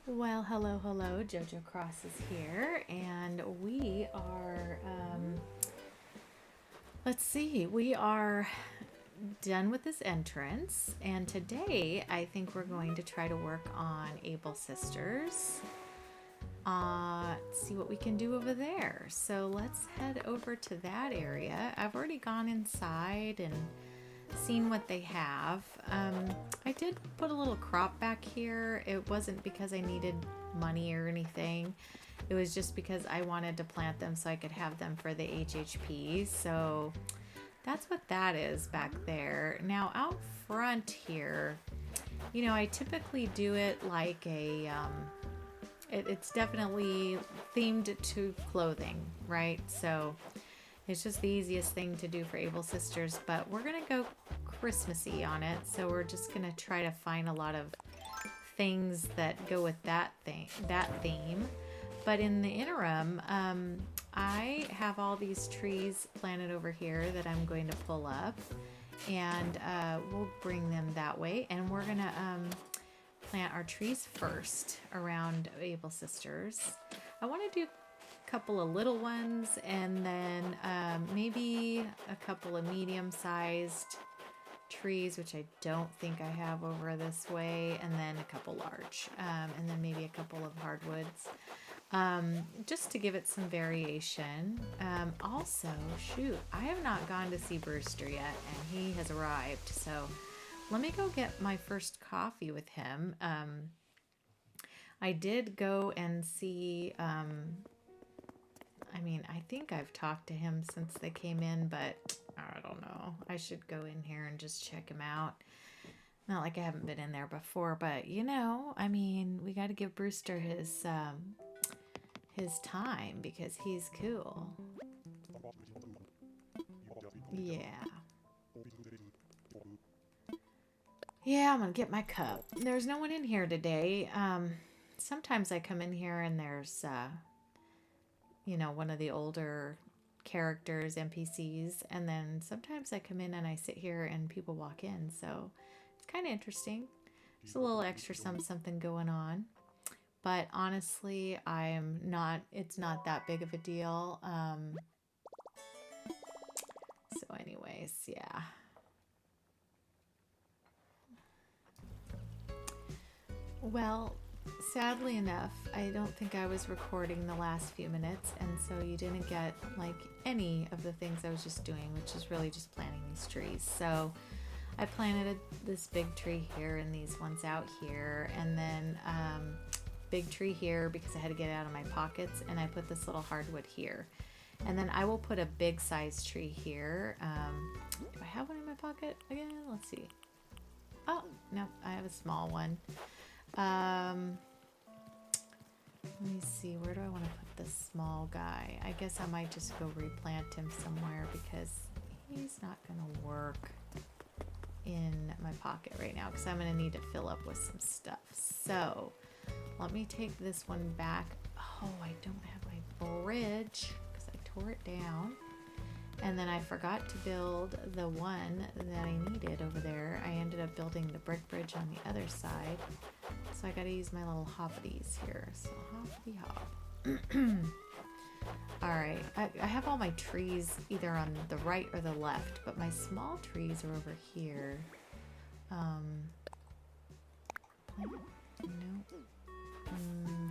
Well, hello, hello. JoJo Cross is here, and we are, let's see, we are done with this entrance, and today I think we're going to try to work on Able Sisters. See what we can do over there. So let's head over to that area. I've already gone inside and seen what they have. I did put a little crop back here. It wasn't because I needed money or anything. It was just because I wanted to plant them so I could have them for the HHP. So that's what that is back there. Now out front here, I typically do it like it's definitely themed to clothing, right? So it's just the easiest thing to do for Able Sisters, but we're gonna go Christmassy on it. So we're just gonna try to find a lot of things that go with that theme. But in the interim, I have all these trees planted over here that I'm going to pull up, and we'll bring them that way. And we're gonna plant our trees first around Able Sisters. I want to do a couple of little ones, and then maybe a couple of medium-sized trees, which I don't think I have over this way, and then a couple large, and then maybe a couple of hardwoods, just to give it some variation. Also, shoot, I have not gone to see Brewster yet, and he has arrived, so let me go get my first coffee with him. I did go and see, I think I've talked to him since they came in, but I don't know. I should go in here and just check him out. Not like I haven't been in there before, but we got to give Brewster his time because he's cool. Yeah. Yeah, I'm gonna get my cup. There's no one in here today. Sometimes I come in here and there's, one of the older characters, NPCs, and then sometimes I come in and I sit here and people walk in. So it's kind of interesting. There's a little extra something going on. But honestly, it's not that big of a deal. So anyways, yeah. Well, sadly enough, I don't think I was recording the last few minutes, and so you didn't get like any of the things I was just doing, which is really just planting these trees. So I planted this big tree here and these ones out here, and then big tree here because I had to get it out of my pockets, and I put this little hardwood here. And then I will put a big size tree here. Do I have one in my pocket again? Let's see. Oh, no, I have a small one. Let me see, where do I want to put this small guy? I guess I might just go replant him somewhere because he's not going to work in my pocket right now because I'm going to need to fill up with some stuff. So let me take this one back. Oh, I don't have my bridge because I tore it down. And then I forgot to build the one that I needed over there. I ended up building the brick bridge on the other side. So I got to use my little hoppities here. So hoppity hop. All right. I have all my trees either on the right or the left, but my small trees are over here. Plant? No.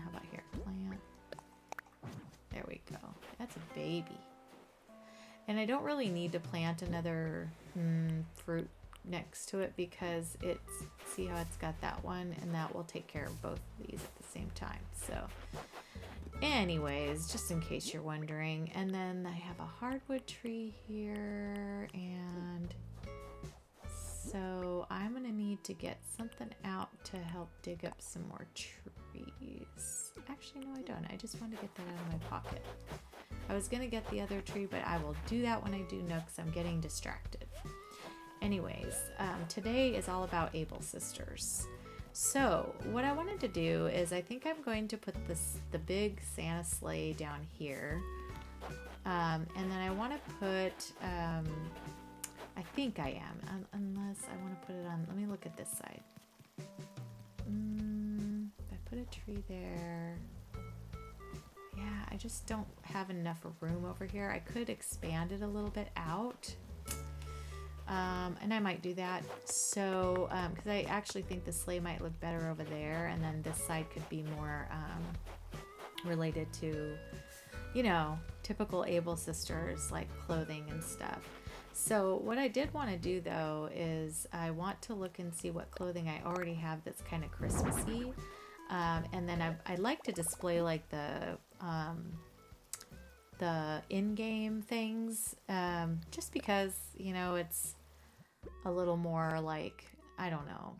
How about here? Plant. There we go. That's a baby. And I don't really need to plant another fruit next to it because see how it's got that one, and that will take care of both of these at the same time. So anyways, just in case you're wondering. And then I have a hardwood tree here, and so I'm going to need to get something out to help dig up some more trees. Actually, no, I don't. I just want to get that out of my pocket. I was going to get the other tree, but I will do that when I do nooks. I'm getting distracted. Anyways, today is all about Able Sisters. So what I wanted to do is I think I'm going to put the big Santa sleigh down here. And then I want to put, I think I am, unless I want to put it on, let me look at this side. If I put a tree there. Yeah, I just don't have enough room over here. I could expand it a little bit out. And I might do that. So, because I actually think the sleigh might look better over there. And then this side could be more related to, you know, typical Able sisters, like clothing and stuff. So what I did want to do though is I want to look and see what clothing I already have that's kind of Christmassy. And then I'd like to display like the in-game things, just because, you know, it's a little more like, I don't know.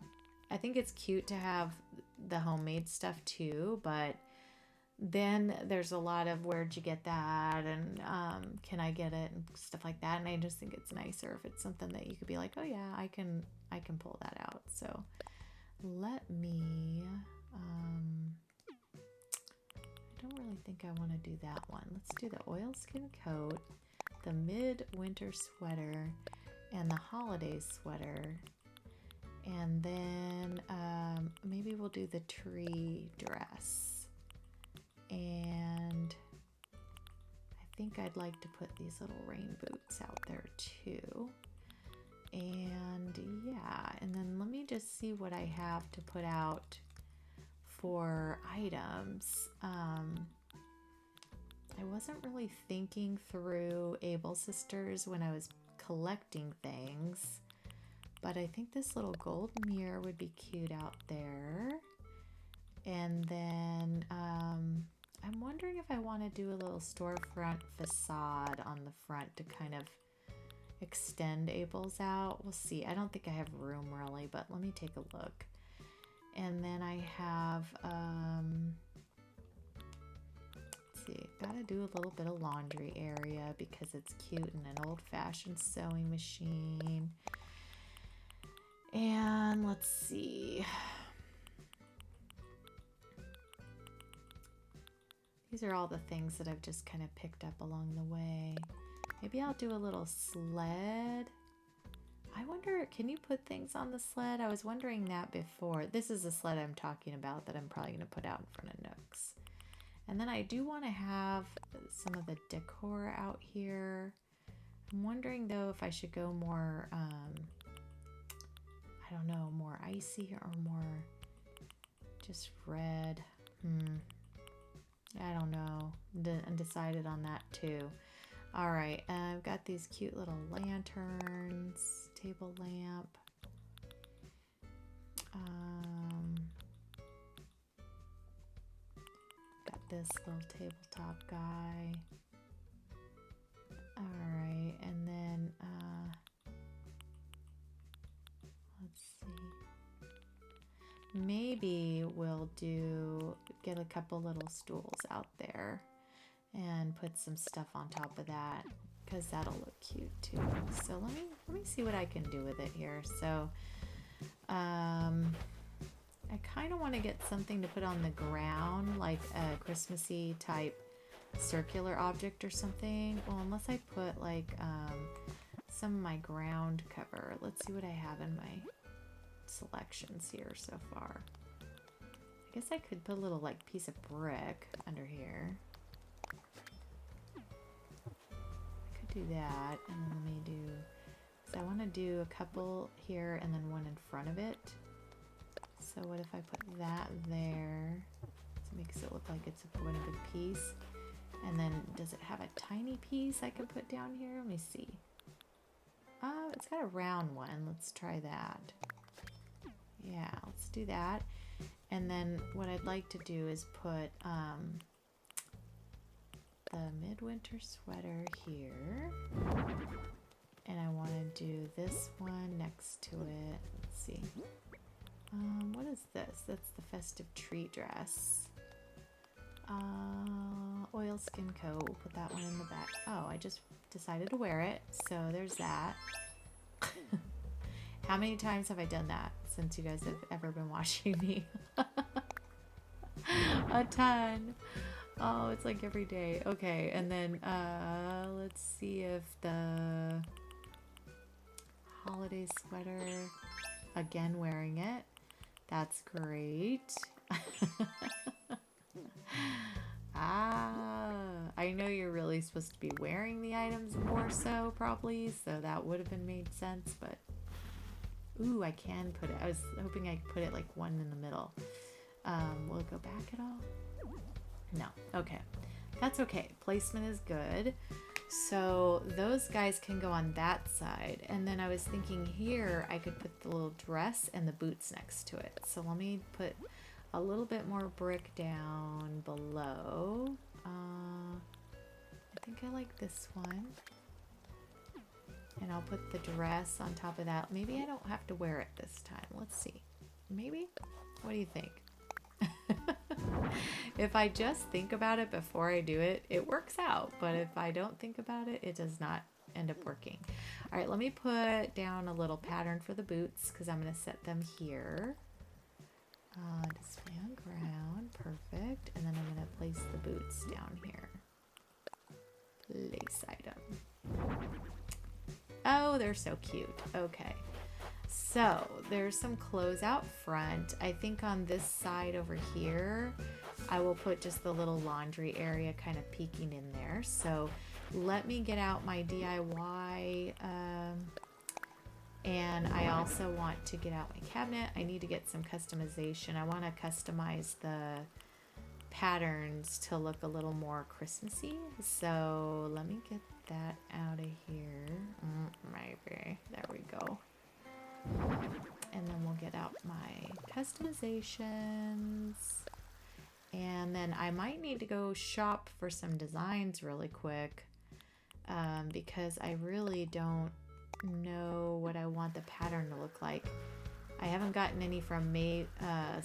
I think it's cute to have the homemade stuff too, but then there's a lot of where'd you get that, and can I get it and stuff like that. And I just think it's nicer if it's something that you could be like, oh yeah, I can pull that out. So let me I don't really think I want to do that one. Let's do the oilskin coat, the midwinter sweater, and the holiday sweater. And then maybe we'll do the tree dress. And I think I'd like to put these little rain boots out there too. And yeah, and then let me just see what I have to put out for items. I wasn't really thinking through Able Sisters when I was collecting things, but I think this little gold mirror would be cute out there. And then I'm wondering if I want to do a little storefront facade on the front to kind of extend Able's out. We'll see. I don't think I have room really, but let me take a look. And then I have, let's see, gotta do a little bit of laundry area because it's cute and an old-fashioned sewing machine. And let's see. These are all the things that I've just kind of picked up along the way. Maybe I'll do a little sled. I wonder, can you put things on the sled? I was wondering that before. This is the sled I'm talking about that I'm probably going to put out in front of Nooks. And then I do want to have some of the decor out here. I'm wondering though if I should go more, I don't know, more icy or more just red. I don't know. Undecided on that too. All right, I've got these cute little lanterns, table lamp. Got this little tabletop guy. All right, and then let's see. Maybe we'll get a couple little stools out there and put some stuff on top of that because that'll look cute too. So let me see what I can do with it here. So I kind of want to get something to put on the ground, like a Christmassy type circular object or something. Well, unless I put like some of my ground cover. Let's see what I have in my selections here so far. I guess I could put a little like piece of brick under here. Do that, and then let me do, so I want to do a couple here and then one in front of it. So what if I put that there? So it makes it look like it's one big piece. And then does it have a tiny piece I can put down here? Let me see. Oh, it's got a round one. Let's try that. Yeah, let's do that. And then what I'd like to do is put the midwinter sweater here, and I want to do this one next to it. Let's see. What is this? That's the festive tree dress. Oilskin coat. We'll put that one in the back. Oh, I just decided to wear it, so there's that. How many times have I done that since you guys have ever been watching me? A ton. Oh, it's like every day. Okay, and then let's see if the holiday sweater, again wearing it. That's great. I know you're really supposed to be wearing the items more so, probably, so that would have been made sense, but... Ooh, I can put it. I was hoping I could put it like one in the middle. Will it go back at all? No. Okay. That's okay. Placement is good. So those guys can go on that side. And then I was thinking here I could put the little dress and the boots next to it. So let me put a little bit more brick down below. I think I like this one. And I'll put the dress on top of that. Maybe I don't have to wear it this time. Let's see. Maybe? What do you think? If I just think about it before I do it, it works out. But if I don't think about it, it does not end up working. All right, let me put down a little pattern for the boots because I'm going to set them here. Display on ground. Perfect. And then I'm going to place the boots down here. Place item. Oh, they're so cute. Okay. So there's some clothes out front. I think on this side over here, I will put just the little laundry area kind of peeking in there. So let me get out my DIY. And I also want to get out my cabinet. I need to get some customization. I want to customize the patterns to look a little more Christmassy. So let me get that out of here. Maybe. There we go. And then we'll get out my customizations. And then I might need to go shop for some designs really quick because I really don't know what I want the pattern to look like. I haven't gotten any from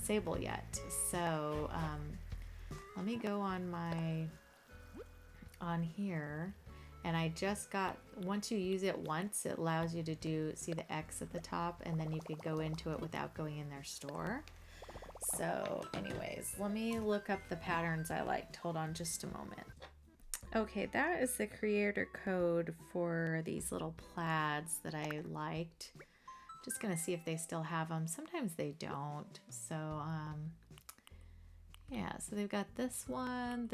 Sable yet. So let me go on here. And I just got, once you use it once, it allows you to see the X at the top, and then you could go into it without going in their store. So anyways, let me look up the patterns I liked. Hold on just a moment. Okay, that is the creator code for these little plaids that I liked. Just gonna see if they still have them. Sometimes they don't. So, yeah, so they've got this one,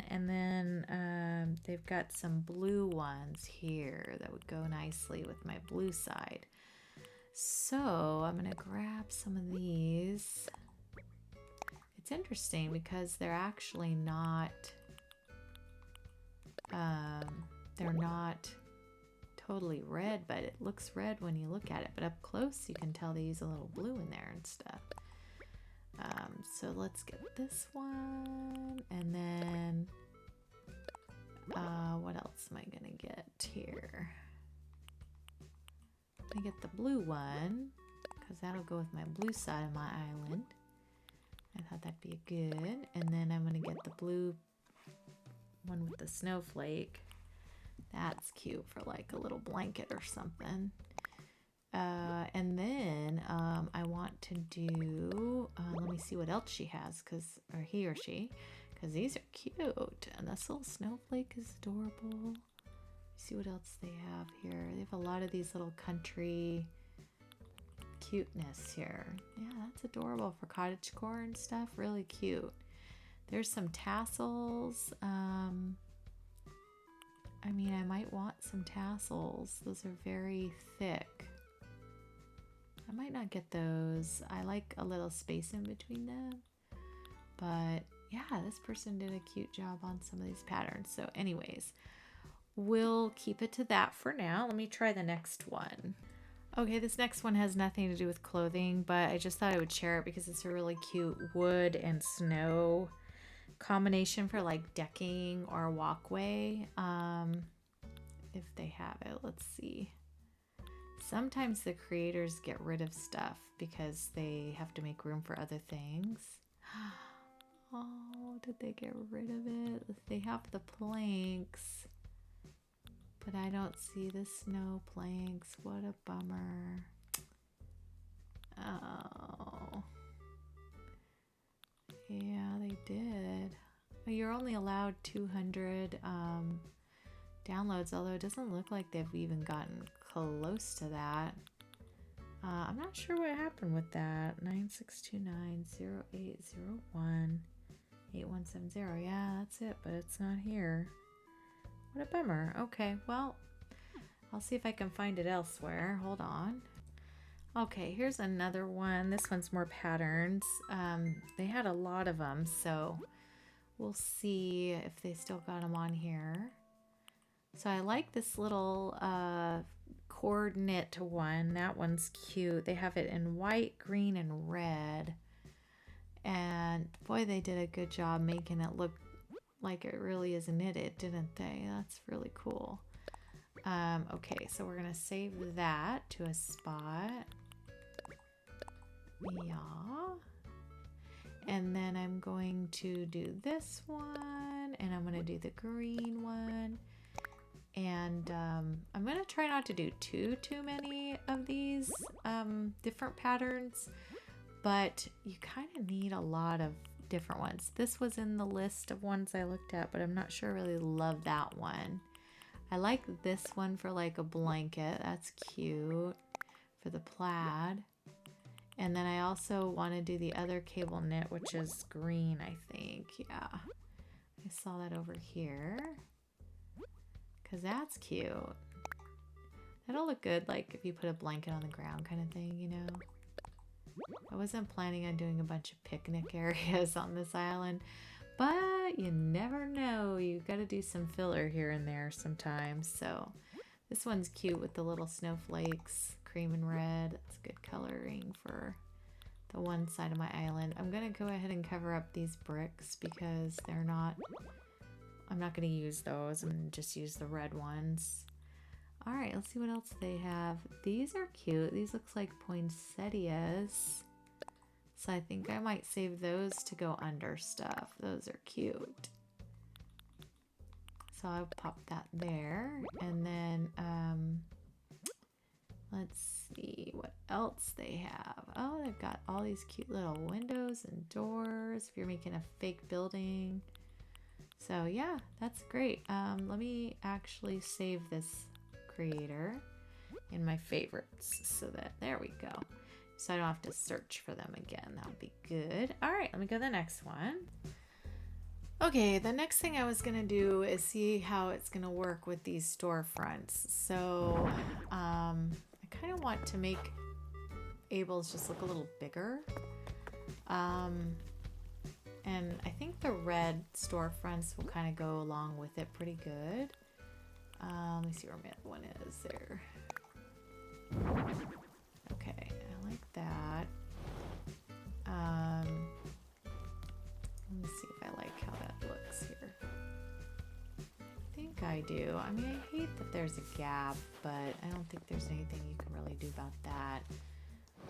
and then they've got some blue ones here that would go nicely with my blue side. So I'm going to grab some of these. It's interesting because they're actually not, they're not totally red, but it looks red when you look at it. But up close, you can tell they use a little blue in there and stuff. So let's get this one, and then what else am I gonna get here? I get the blue one because that'll go with my blue side of my island. I thought that'd be good. And then I'm gonna get the blue one with the snowflake. That's cute for like a little blanket or something. And then I want to do, let me see what else she has, or he or she, because these are cute. And this little snowflake is adorable. See what else they have here. They have a lot of these little country cuteness here. Yeah, that's adorable for cottagecore and stuff. Really cute. There's some tassels. I mean, I might want some tassels. Those are very thick. I might not get those. I like a little space in between them. But yeah, this person did a cute job on some of these patterns. So anyways, we'll keep it to that for now. Let me try the next one. Okay, this next one has nothing to do with clothing, but I just thought I would share it because it's a really cute wood and snow combination for like decking or a walkway. If they have it, let's see. Sometimes the creators get rid of stuff because they have to make room for other things. Oh, did they get rid of it? They have the planks, but I don't see the snow planks. What a bummer. Oh. Yeah, they did. You're only allowed 200 downloads, although it doesn't look like they've even gotten close to that. I'm not sure what happened with that. 9629-0801-8170. Yeah, that's it, but it's not here. What a bummer. Okay, well, I'll see if I can find it elsewhere. Hold on. Okay, here's another one. This one's more patterns. They had a lot of them, so we'll see if they still got them on here. So I like this little cord knit one. That one's cute. They have it in white, green, and red. And boy, they did a good job making it look like it really is knitted, didn't they? That's really cool. Okay, so we're gonna save that to a spot. Yeah. And then I'm going to do this one, and I'm gonna do the green one. And I'm gonna try not to do too many of these different patterns, but you kind of need a lot of different ones. This was in the list of ones I looked at, but I'm not sure I really love that one. I like this one for like a blanket. That's cute for the plaid. And then I also want to do the other cable knit, which is green, I think. Yeah, I saw that over here. Because that's cute. That'll look good, like if you put a blanket on the ground kind of thing, you know. I wasn't planning on doing a bunch of picnic areas on this island, but you never know. You got to do some filler here and there sometimes. So this one's cute with the little snowflakes, cream and red. That's good coloring for the one side of my island. I'm going to go ahead and cover up these bricks because they're not... I'm not going to use those. I'm going to just use the red ones. All right, let's see what else they have. These are cute. These looks like poinsettias. So I think I might save those to go under stuff. Those are cute. So I'll pop that there. And then let's see what else they have. Oh, they've got all these cute little windows and doors if you're making a fake building. So yeah, that's great. Let me actually save this creator in my favorites so that, there we go. So I don't have to search for them again. That would be good. All right, let me go to the next one. Okay, the next thing I was gonna do is see how it's gonna work with these storefronts. So I kind of want to make Abel's just look a little bigger. And I think the red storefronts will kind of go along with it pretty good. Let me see where my other one is there. Okay, I like that. Let me see if I like how that looks here. I think I do. I mean, I hate that there's a gap, but I don't think there's anything you can really do about that.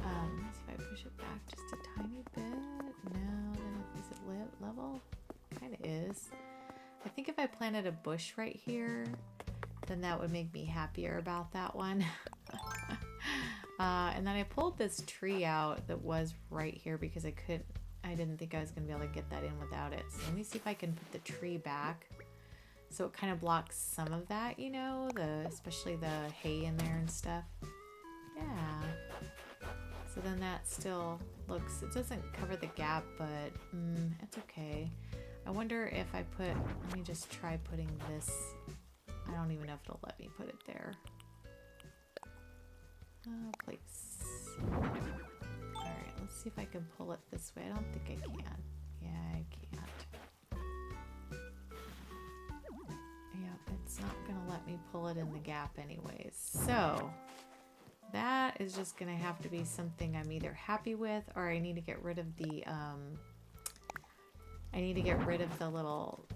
Let me see if I push it back just a tiny bit. No, then is it level? Kind of is. I think if I planted a bush right here, then that would make me happier about that one. And then I pulled this tree out that was right here because I didn't think I was going to be able to get that in without it. So let me see if I can put the tree back so it kind of blocks some of that, you know, especially the hay in there and stuff. Yeah. So then that still looks, it doesn't cover the gap, but it's okay. I wonder if I let me just try putting this, I don't even know if it'll let me put it there. Place. All right, let's see if I can pull it this way. I don't think I can. Yeah, I can't. Yeah, it's not gonna let me pull it in the gap anyways. So that is just gonna have to be something I'm either happy with, or I need to get rid of the little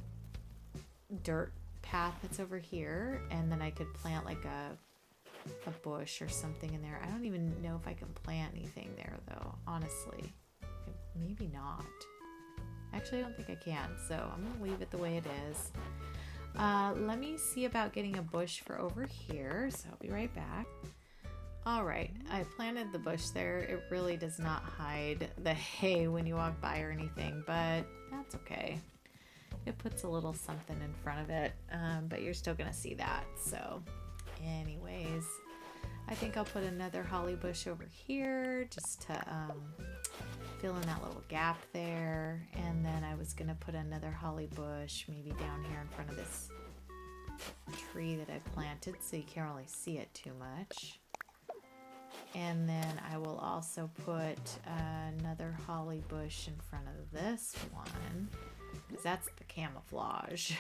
dirt path that's over here, and then I could plant like a bush or something in there. I don't even know if I can plant anything there though, honestly. Maybe not. Actually, I don't think I can, so I'm gonna leave it the way it is. Let me see about getting a bush for over here, so I'll be right back. Alright, I planted the bush there. It really does not hide the hay when you walk by or anything, but that's okay. It puts a little something in front of it, but you're still gonna see that. So anyways, I think I'll put another holly bush over here just to fill in that little gap there. And then I was gonna put another holly bush maybe down here in front of this tree that I planted so you can't really see it too much. And then I will also put another holly bush in front of this one because that's the camouflage.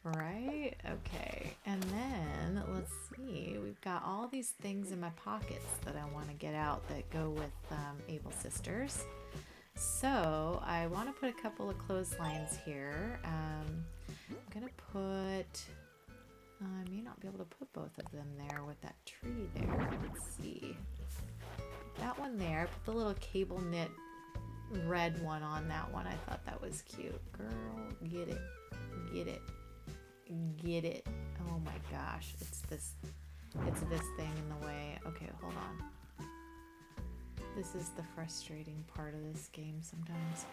Right? Okay. And then let's see, we've got all these things in my pockets that I want to get out that go with Able Sisters. So I want to put a couple of clotheslines here. I'm gonna put, I may not be able to put both of them there with that tree there. Let's see. That one there, put the little cable knit red one on that one. I thought that was cute. Girl, get it. Get it. Get it. Oh my gosh. It's this thing in the way. Okay, hold on. This is the frustrating part of this game sometimes.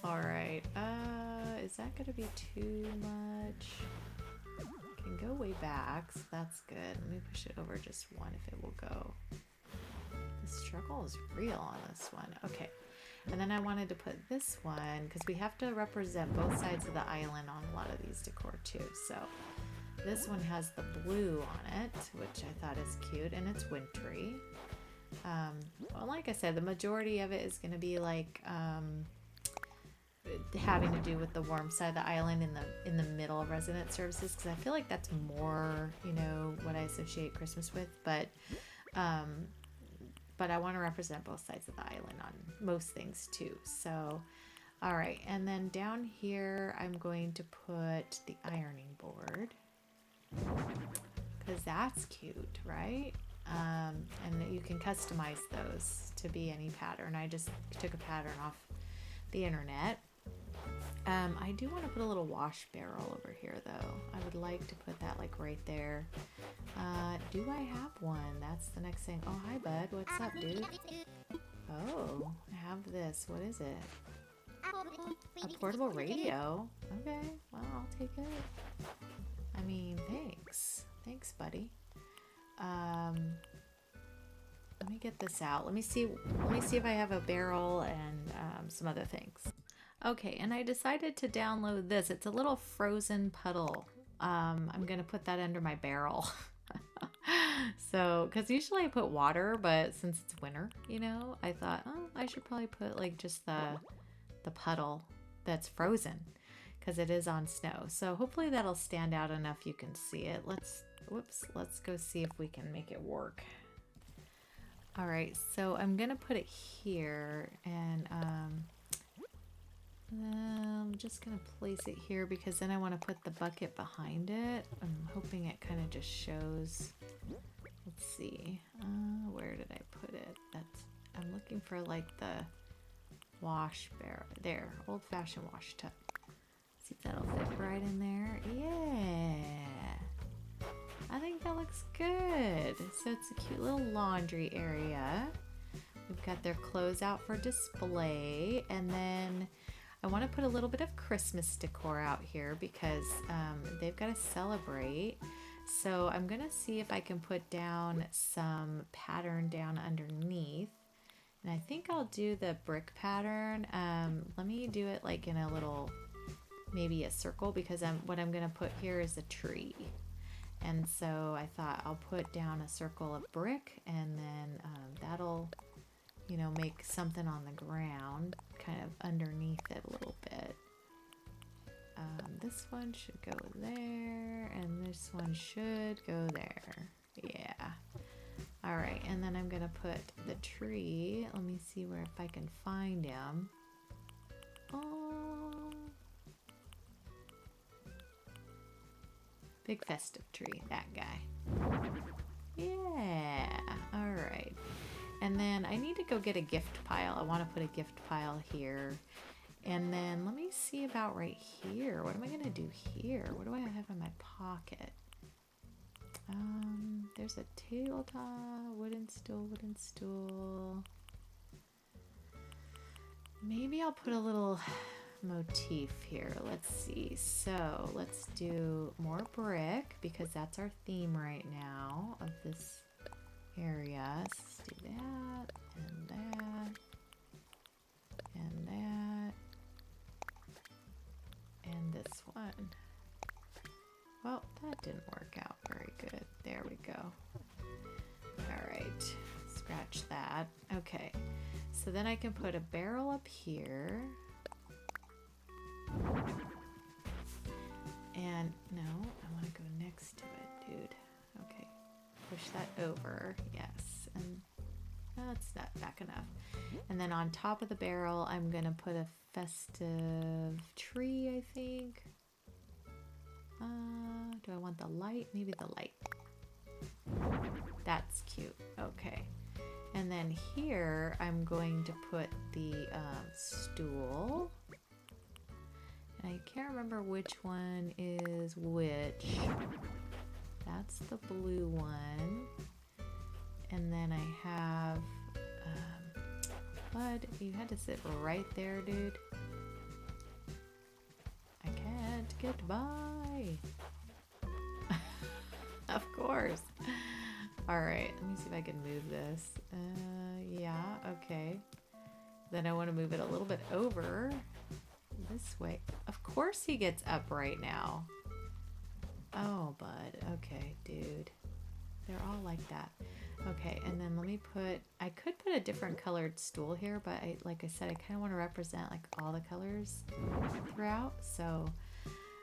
Alright. Is that gonna be too much? Can go way back, so that's good. Let me push it over just one if it will go. The struggle is real on this one. Okay. And then I wanted to put this one because we have to represent both sides of the island on a lot of these decor too. So this one has the blue on it, which I thought is cute, and it's wintry. Well, like I said, the majority of it is going to be like having to do with the warm side of the island in the middle of resident services, because I feel like that's more, you know, what I associate Christmas with. But I want to represent both sides of the island on most things too. So, all right. And then down here, I'm going to put the ironing board because that's cute, right? And you can customize those to be any pattern. I just took a pattern off the internet. I do want to put a little wash barrel over here though. I would like to put that like right there. Do I have one? That's the next thing. Oh, hi bud. What's up, dude? Oh, I have this. What is it? A portable radio? Okay, well, I'll take it. I mean, thanks. Thanks, buddy. Let me get this out. Let me see if I have a barrel and some other things. Okay, and I decided to download this. It's a little frozen puddle. I'm gonna put that under my barrel. So, because usually I put water, but since it's winter, you know, I thought, oh, I should probably put like just the puddle that's frozen because it is on snow. So hopefully that'll stand out enough you can see it. Let's go see if we can make it work. All right, so I'm gonna put it here, and I'm just gonna place it here because then I want to put the bucket behind it. I'm hoping it kind of just shows. Let's see, where did I put it? I'm looking for like the wash barrel. There, old-fashioned wash tub. See if that'll fit right in there. Yeah, I think that looks good. So it's a cute little laundry area. We've got their clothes out for display, and then I want to put a little bit of Christmas decor out here because they've got to celebrate. So I'm going to see if I can put down some pattern down underneath. And I think I'll do the brick pattern. Let me do it like in a little, maybe a circle, because what I'm going to put here is a tree. And so I thought I'll put down a circle of brick, and then that'll, you know, make something on the ground kind of underneath it a little bit. This one should go there, and this one should go there. Yeah. All right, and then I'm gonna put the tree. Let me see if I can find him. Oh, big festive tree, that guy. Yeah. All right. And then I need to go get a gift pile. I want to put a gift pile here. And then let me see about right here. What am I going to do here? What do I have in my pocket? There's a tabletop, wooden stool. Maybe I'll put a little motif here. Let's see. So let's do more brick because that's our theme right now of this area. So let's do that and that and that and this one. Well, that didn't work out very good. There we go. All right, scratch that. Okay, so then I can put a barrel up here. And no, I want to go next to it, dude. Okay, push that over. Yes, and that's not back enough. And then on top of the barrel, I'm gonna put a festive tree, I think. Do I want the light? Maybe the light. That's cute. Okay. And then here, I'm going to put the stool. And I can't remember which one is which. That's the blue one. And then I have... Bud, you had to sit right there, dude. I can't get by. Of course. All right, let me see if I can move this. Yeah, okay. Then I want to move it a little bit over this way. Of course he gets up right now. Oh, bud. Okay, dude. They're all like that. Okay, and then let me put... I could put a different colored stool here, but like I said, I kind of want to represent like all the colors throughout. So...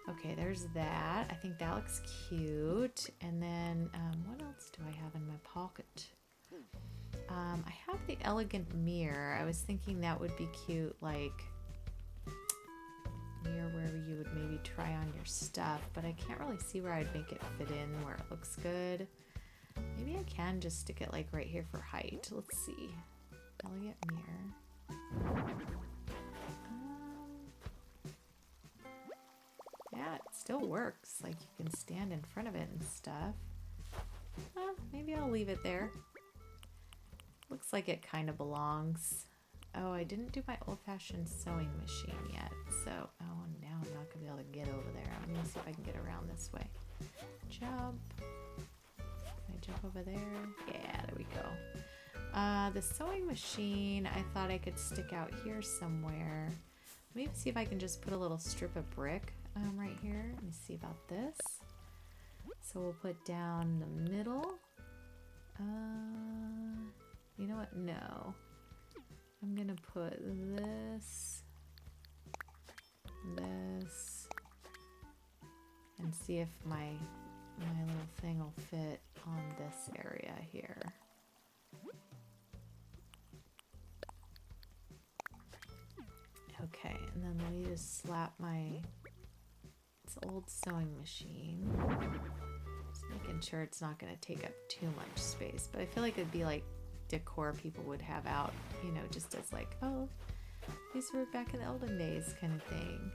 Okay, there's that. I think that looks cute. And then, what else do I have in my pocket? I have the elegant mirror. I was thinking that would be cute, like, mirror where you would maybe try on your stuff, but I can't really see where I'd make it fit in where it looks good. Maybe I can just stick it, like, right here for height. Let's see. Elegant mirror. Yeah, it still works. Like, you can stand in front of it and stuff. Maybe I'll leave it there. Looks like it kind of belongs. Oh, I didn't do my old-fashioned sewing machine yet. So, oh, now I'm not going to be able to get over there. Let me see if I can get around this way. Jump. Can I jump over there? Yeah, there we go. The sewing machine, I thought I could stick out here somewhere. Let me see if I can just put a little strip of brick right here. Let me see about this. So we'll put down the middle. You know what? No. I'm gonna put this, and see if my little thing will fit on this area here. Okay, and then let me just slap this old sewing machine. Just making sure it's not going to take up too much space, but I feel like it'd be like decor people would have out, you know, just as like, oh, these were back in the olden days kind of thing.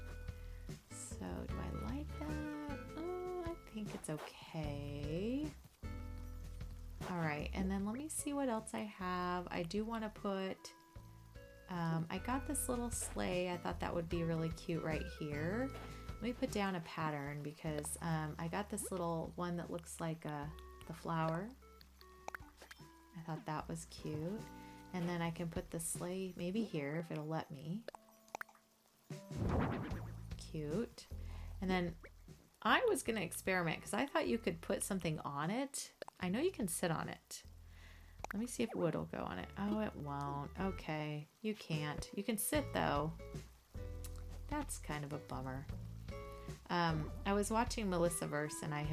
So do I like that? Oh, I think it's okay. All right, and then let me see what else I have. I do want to put, I got this little sleigh. I thought that would be really cute right here. Let me put down a pattern because I got this little one that looks like the flower. I thought that was cute. And then I can put the sleigh maybe here if it'll let me. Cute. And then I was going to experiment because I thought you could put something on it. I know you can sit on it. Let me see if wood will go on it. Oh, it won't. Okay, you can't. You can sit though. That's kind of a bummer. I was watching Melissa Verse and I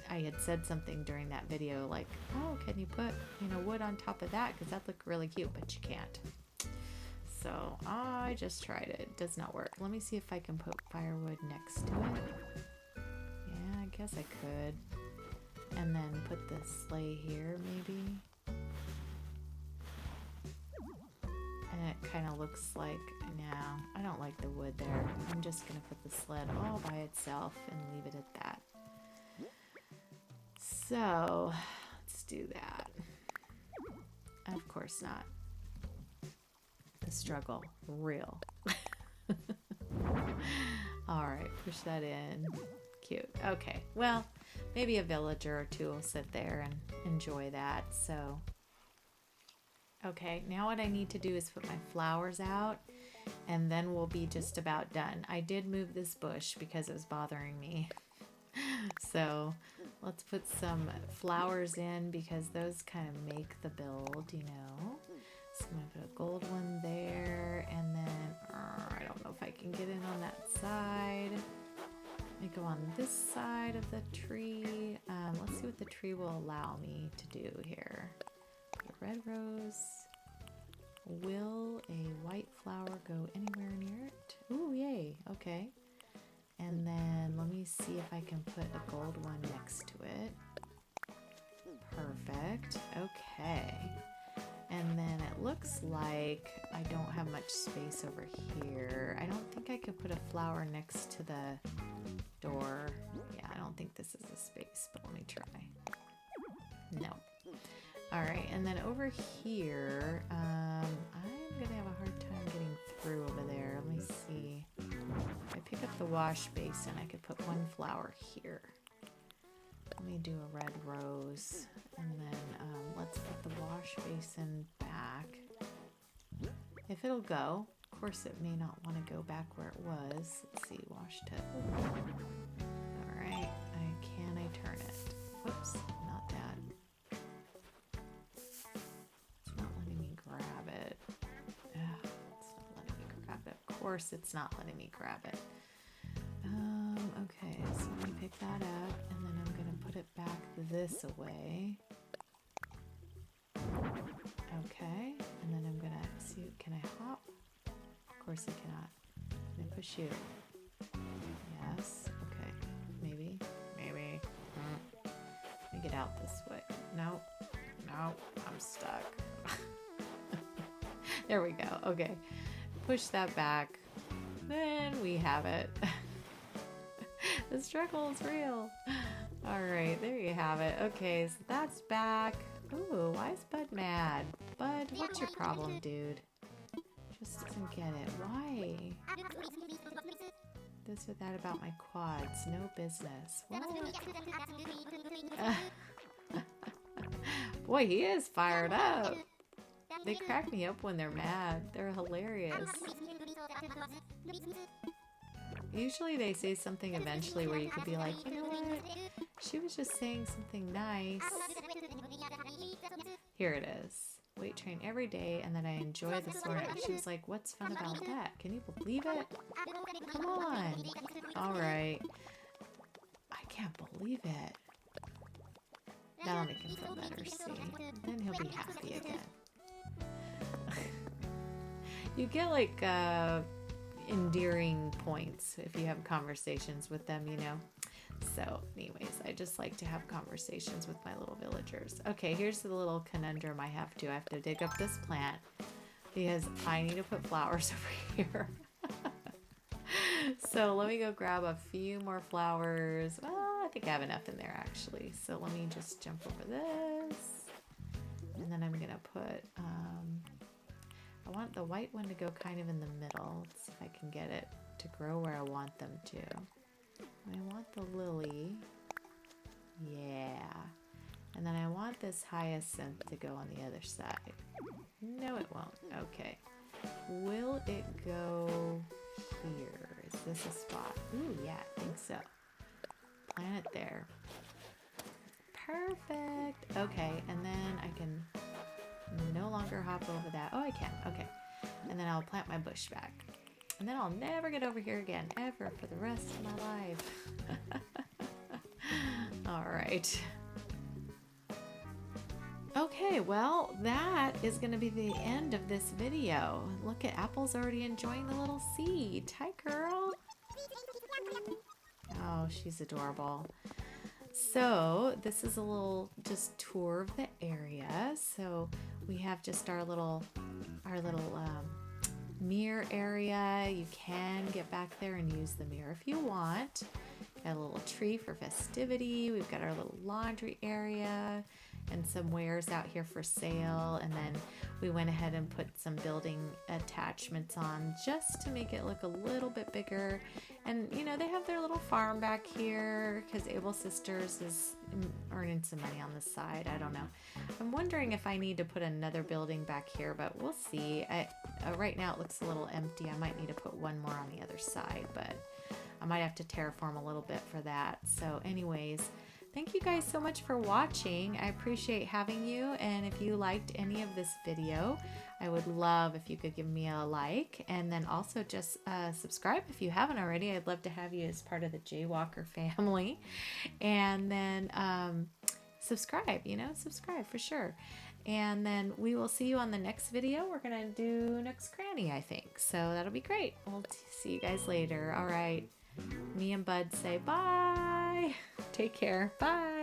had said something during that video like, oh, can you put, you know, wood on top of that? Because that looked really cute, but you can't. So I just tried it. It does not work. Let me see if I can put firewood next to it. Yeah, I guess I could. And then put the sleigh here, maybe. And it kind of looks like, no, I don't like the wood there. I'm just going to put the sled all by itself and leave it at that. So, let's do that. Of course not. The struggle, real. All right, push that in. Cute. Okay, well, maybe a villager or two will sit there and enjoy that. So, okay, now what I need to do is put my flowers out, and then we'll be just about done. I did move this bush because it was bothering me. So let's put some flowers in because those kind of make the build, you know. So I'm gonna put a gold one there, and then I don't know if I can get in on that side. I go on this side of the tree. Let's see what the tree will allow me to do here. A red rose. Will a white flower go anywhere near it? Ooh, yay. Okay. And then let me see if I can put a gold one next to it. Perfect. Okay. And then it looks like I don't have much space over here. I don't think I could put a flower next to the door. Yeah, I don't think this is a space, but let me try. No. All right, and then over here, I'm gonna have a hard time getting through over there. Let me see. If I pick up the wash basin, I could put one flower here. Let me do a red rose, and then let's put the wash basin back. If it'll go. Of course, it may not want to go back where it was. Let's see, wash tip. All right, can I turn it? Whoops, not that. It's not letting me grab it. Ugh, it's not letting me grab it. Of course, it's not letting me grab it. Okay, so let me pick that up, and then I'm gonna put it back this away. Okay, and then I'm gonna see, can I hop? Of course I cannot. Can I push you? Yes, okay, maybe. Let me get out this way. Nope, I'm stuck. There we go, okay. Push that back, then we have it. The struggle is real. All right, there you have it. Okay, so that's back. Ooh, why is Bud mad? Bud, what's your problem, dude? Just doesn't get it. Why? This or that about my quads. No business. What? Boy, he is fired up. They crack me up when they're mad. They're hilarious. Usually they say something eventually where you could be like, you know what? She was just saying something nice. Here it is. Weight train every day, and then I enjoy the sort of. She was like, what's fun about that? Can you believe it? Come on. All right. I can't believe it. That'll make him feel better, see? Then he'll be happy again. You get like endearing points if you have conversations with them, you know? So anyways, I just like to have conversations with my little villagers. Okay, here's the little conundrum I have to dig up this plant because I need to put flowers over here. So let me go grab a few more flowers. Well, I think I have enough in there actually. So let me just jump over this. And then I'm gonna put, I want the white one to go kind of in the middle. Let's see if I can get it to grow where I want them to. I want the lily. Yeah. And then I want this hyacinth to go on the other side. No, it won't. Okay. Will it go here? Is this a spot? Ooh, yeah, I think so. Plant it there. Perfect. Okay, and then I can no longer hop over that. Oh, I can. Okay. And then I'll plant my bush back. And then I'll never get over here again, ever, for the rest of my life. All right. Okay, well, that is going to be the end of this video. Look at Apple's already enjoying the little seed. Hi, girl. Oh, she's adorable. So this is a little just tour of the area. So we have just our little mirror area. You can get back there and use the mirror if you want. Got a little tree for festivity. We've got our little laundry area. and some wares out here for sale. And then we went ahead and put some building attachments on just to make it look a little bit bigger. And you know, they have their little farm back here because Able Sisters is earning some money on this side. I don't know. I'm wondering if I need to put another building back here, but we'll see. Right now it looks a little empty. I might need to put one more on the other side, but I might have to terraform a little bit for that. So anyways, thank you guys so much for watching. I appreciate having you. And if you liked any of this video, I would love if you could give me a like, and then also just subscribe if you haven't already. I'd love to have you as part of the jwalker family. And then subscribe, subscribe for sure. And then we will see you on the next video. We're going to do Nook's Cranny, I think. So that'll be great. We'll see you guys later. All right. Me and Bud say bye. Take care. Bye.